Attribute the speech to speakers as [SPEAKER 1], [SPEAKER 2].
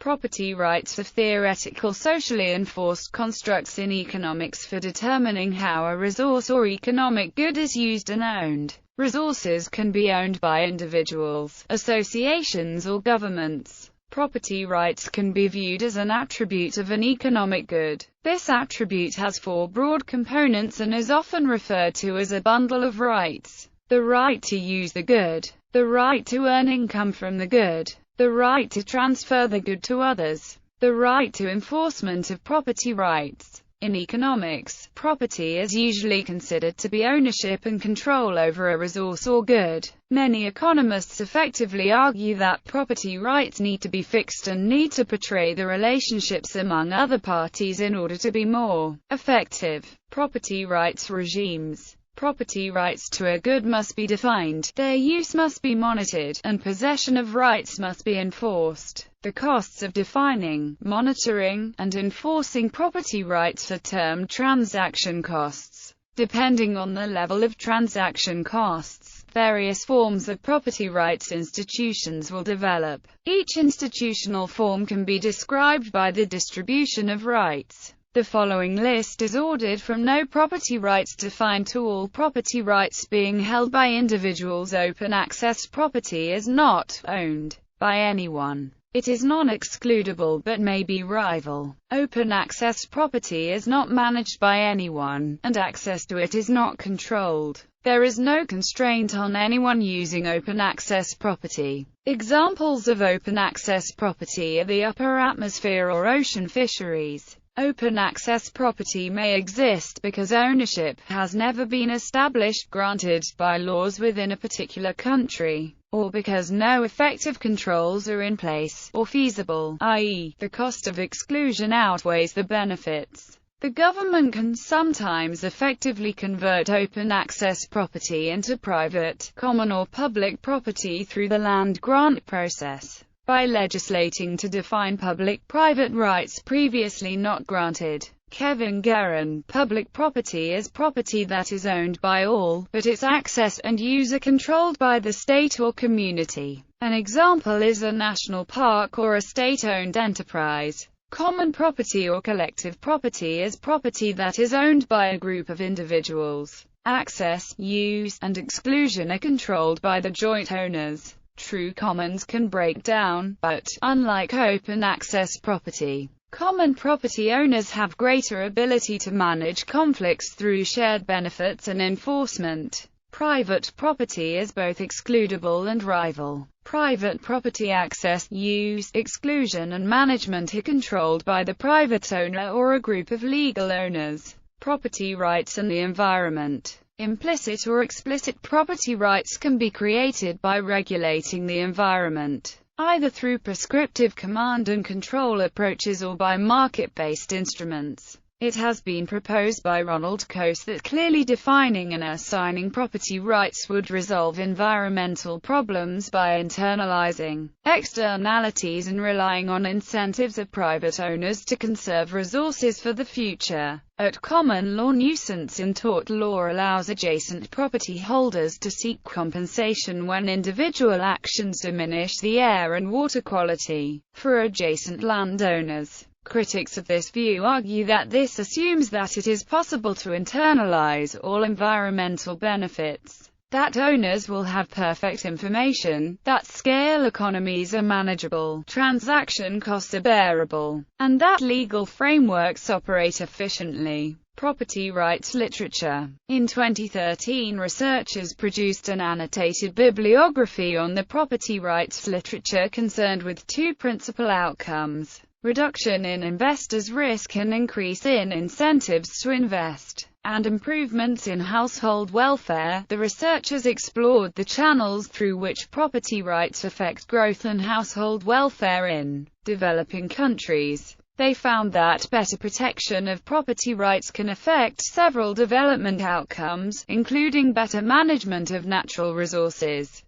[SPEAKER 1] Property rights are theoretical, socially enforced constructs in economics for determining how a resource or economic good is used and owned. Resources can be owned by individuals, associations, or governments. Property rights can be viewed as an attribute of an economic good. This attribute has four broad components and is often referred to as a bundle of rights: the right to use the good, the right to earn income from the good, the right to transfer the good to others, the right to enforcement of property rights. In economics, property is usually considered to be ownership and control over a resource or good. Many economists effectively argue that property rights need to be fixed and need to portray the relationships among other parties in order to be more effective. Property rights regimes. Property rights to a good must be defined, their use must be monitored, and possession of rights must be enforced. The costs of defining, monitoring, and enforcing property rights are termed transaction costs. Depending on the level of transaction costs, various forms of property rights institutions will develop. Each institutional form can be described by the distribution of rights. The following list is ordered from no property rights defined to all property rights being held by individuals. Open access property is not owned by anyone. It is non-excludable but may be rival. Open access property is not managed by anyone, and access to it is not controlled. There is no constraint on anyone using open access property. Examples of open access property are the upper atmosphere or ocean fisheries. Open access property may exist because ownership has never been established, granted by laws within a particular country, or because no effective controls are in place, or feasible, i.e., the cost of exclusion outweighs the benefits. The government can sometimes effectively convert open access property into private, common or public property through the land grant process, by legislating to define public-private rights previously not granted. Kevin Guerin, public property is property that is owned by all, but its access and use are controlled by the state or community. An example is a national park or a state-owned enterprise. Common property or collective property is property that is owned by a group of individuals. Access, use, and exclusion are controlled by the joint owners. True commons can break down, but, unlike open access property, common property owners have greater ability to manage conflicts through shared benefits and enforcement. Private property is both excludable and rival. Private property access, use, exclusion and management are controlled by the private owner or a group of legal owners. Property rights and the environment. Implicit or explicit property rights can be created by regulating the environment, either through prescriptive command and control approaches or by market-based instruments. It has been proposed by Ronald Coase that clearly defining and assigning property rights would resolve environmental problems by internalizing externalities and relying on incentives of private owners to conserve resources for the future. At common law, nuisance in tort law allows adjacent property holders to seek compensation when individual actions diminish the air and water quality for adjacent landowners. Critics of this view argue that this assumes that it is possible to internalize all environmental benefits, that owners will have perfect information, that scale economies are manageable, transaction costs are bearable, and that legal frameworks operate efficiently. Property rights literature. In 2013, researchers produced an annotated bibliography on the property rights literature concerned with two principal outcomes: reduction in investors' risk and increase in incentives to invest, and improvements in household welfare. The researchers explored the channels through which property rights affect growth and household welfare in developing countries. They found that better protection of property rights can affect several development outcomes, including better management of natural resources,